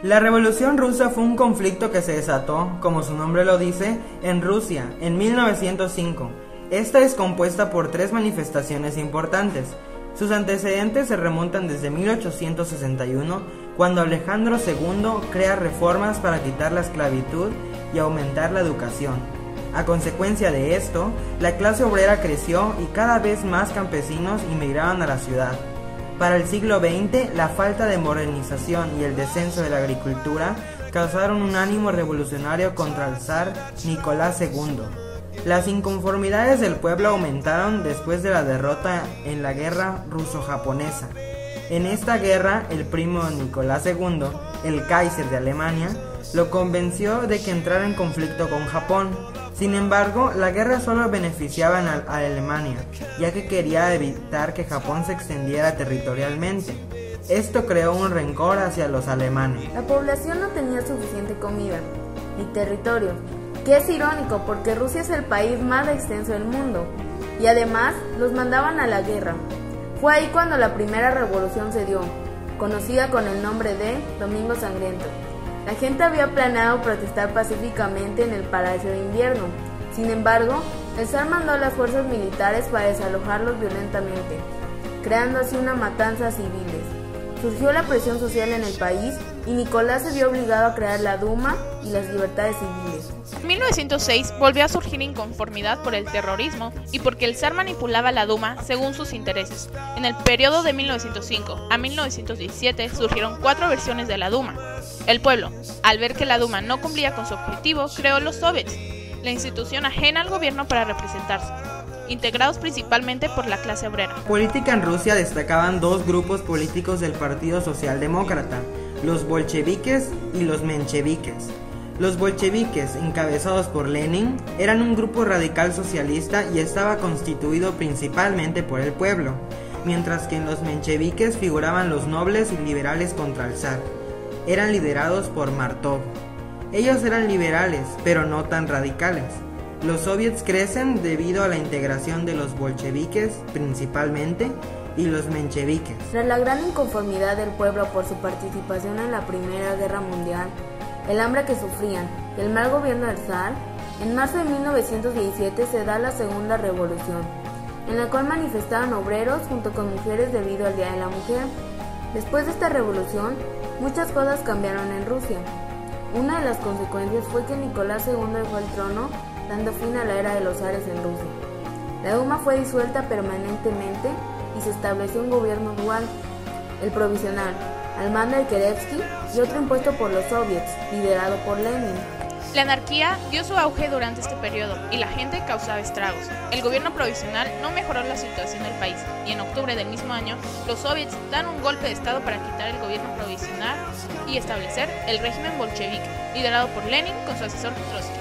La Revolución Rusa fue un conflicto que se desató, como su nombre lo dice, en Rusia, en 1905. Esta es compuesta por 3 manifestaciones importantes. Sus antecedentes se remontan desde 1861, cuando Alejandro II crea reformas para quitar la esclavitud y aumentar la educación. A consecuencia de esto, la clase obrera creció y cada vez más campesinos inmigraban a la ciudad. Para el siglo XX, la falta de modernización y el descenso de la agricultura causaron un ánimo revolucionario contra el zar Nicolás II. Las inconformidades del pueblo aumentaron después de la derrota en la guerra ruso-japonesa. En esta guerra, el primo Nicolás II, el Kaiser de Alemania, lo convenció de que entrara en conflicto con Japón. Sin embargo, la guerra solo beneficiaba a Alemania, ya que quería evitar que Japón se extendiera territorialmente. Esto creó un rencor hacia los alemanes. La población no tenía suficiente comida ni territorio, que es irónico porque Rusia es el país más extenso del mundo, y además los mandaban a la guerra. Fue ahí cuando la primera revolución se dio, conocida con el nombre de Domingo Sangriento. La gente había planeado protestar pacíficamente en el Palacio de Invierno. Sin embargo, el zar mandó a las fuerzas militares para desalojarlos violentamente, creando así una matanza a civiles. Surgió la presión social en el país y Nicolás se vio obligado a crear la Duma y las libertades civiles. En 1906 volvió a surgir inconformidad por el terrorismo y porque el zar manipulaba la Duma según sus intereses. En el periodo de 1905 a 1917 surgieron 4 versiones de la Duma. El pueblo, al ver que la Duma no cumplía con su objetivo, creó los soviets, la institución ajena al gobierno para representarse, integrados principalmente por la clase obrera. Política en Rusia destacaban 2 grupos políticos del Partido Socialdemócrata, los bolcheviques y los mencheviques. Los bolcheviques, encabezados por Lenin, eran un grupo radical socialista y estaba constituido principalmente por el pueblo, mientras que en los mencheviques figuraban los nobles y liberales contra el zar. Eran liderados por Martov. Ellos eran liberales, pero no tan radicales. Los soviets crecen debido a la integración de los bolcheviques, principalmente, y los mencheviques. Tras la gran inconformidad del pueblo por su participación en la Primera Guerra Mundial, el hambre que sufrían y el mal gobierno del zar, en marzo de 1917 se da la Segunda Revolución, en la cual manifestaron obreros junto con mujeres debido al Día de la Mujer. Después de esta revolución, muchas cosas cambiaron en Rusia. Una de las consecuencias fue que Nicolás II dejó el trono, dando fin a la era de los zares en Rusia. La Duma fue disuelta permanentemente y se estableció un gobierno dual, el provisional, al mando de Kerensky, y otro impuesto por los soviets, liderado por Lenin. La anarquía dio su auge durante este periodo y la gente causaba estragos. El gobierno provisional no mejoró la situación del país y en octubre del mismo año los soviets dan un golpe de estado para quitar el gobierno provisional y establecer el régimen bolchevique, liderado por Lenin con su asesor Trotsky.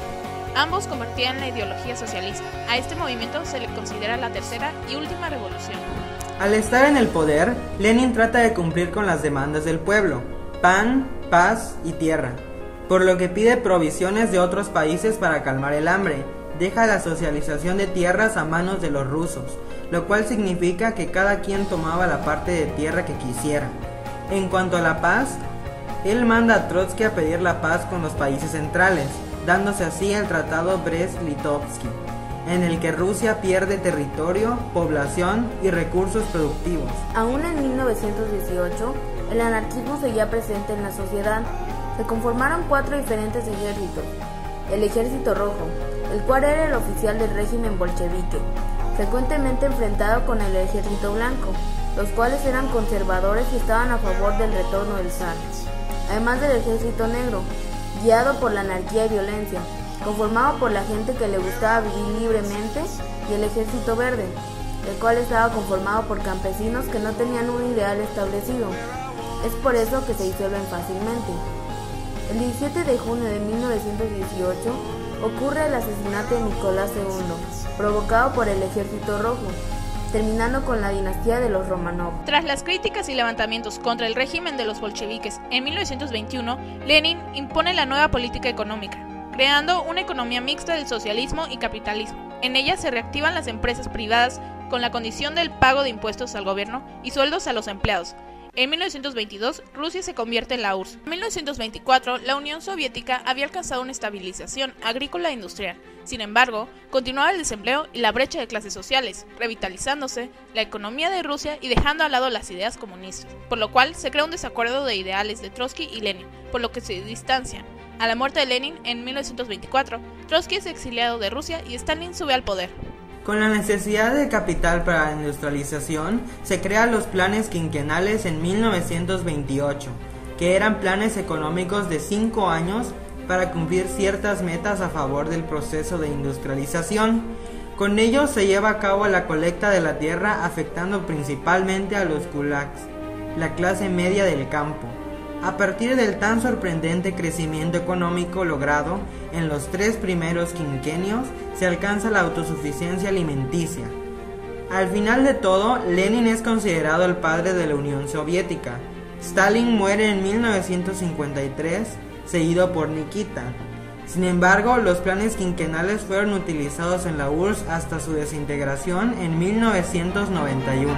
Ambos compartían la ideología socialista. A este movimiento se le considera la tercera y última revolución. Al estar en el poder, Lenin trata de cumplir con las demandas del pueblo: pan, paz y tierra, por lo que pide provisiones de otros países para calmar el hambre. Deja la socialización de tierras a manos de los rusos, lo cual significa que cada quien tomaba la parte de tierra que quisiera. En cuanto a la paz, él manda a Trotsky a pedir la paz con los países centrales, dándose así el Tratado Brest-Litovsky, en el que Rusia pierde territorio, población y recursos productivos. Aún en 1918, el anarquismo seguía presente en la sociedad. Se conformaron 4 diferentes ejércitos. El Ejército Rojo, el cual era el oficial del régimen bolchevique, frecuentemente enfrentado con el Ejército Blanco, los cuales eran conservadores y estaban a favor del retorno del zar. Además del Ejército Negro, guiado por la anarquía y violencia, conformado por la gente que le gustaba vivir libremente, y el Ejército Verde, el cual estaba conformado por campesinos que no tenían un ideal establecido. Es por eso que se disuelven fácilmente. El 17 de junio de 1918 ocurre el asesinato de Nicolás II, provocado por el Ejército Rojo, terminando con la dinastía de los Romanov. Tras las críticas y levantamientos contra el régimen de los bolcheviques, en 1921, Lenin impone la nueva política económica, creando una economía mixta del socialismo y capitalismo. En ella se reactivan las empresas privadas con la condición del pago de impuestos al gobierno y sueldos a los empleados, En 1922, Rusia se convierte en la URSS. En 1924, la Unión Soviética había alcanzado una estabilización agrícola e industrial. Sin embargo, continuaba el desempleo y la brecha de clases sociales, revitalizándose la economía de Rusia y dejando al lado las ideas comunistas, por lo cual se crea un desacuerdo de ideales de Trotsky y Lenin, por lo que se distancian. A la muerte de Lenin en 1924, Trotsky es exiliado de Rusia y Stalin sube al poder. Con la necesidad de capital para la industrialización, se crean los planes quinquenales en 1928, que eran planes económicos de 5 años para cumplir ciertas metas a favor del proceso de industrialización. Con ellos se lleva a cabo la colecta de la tierra, afectando principalmente a los kulaks, la clase media del campo. A partir del tan sorprendente crecimiento económico logrado en los 3 primeros quinquenios, se alcanza la autosuficiencia alimenticia. Al final de todo, Lenin es considerado el padre de la Unión Soviética. Stalin muere en 1953, seguido por Nikita. Sin embargo, los planes quinquenales fueron utilizados en la URSS hasta su desintegración en 1991.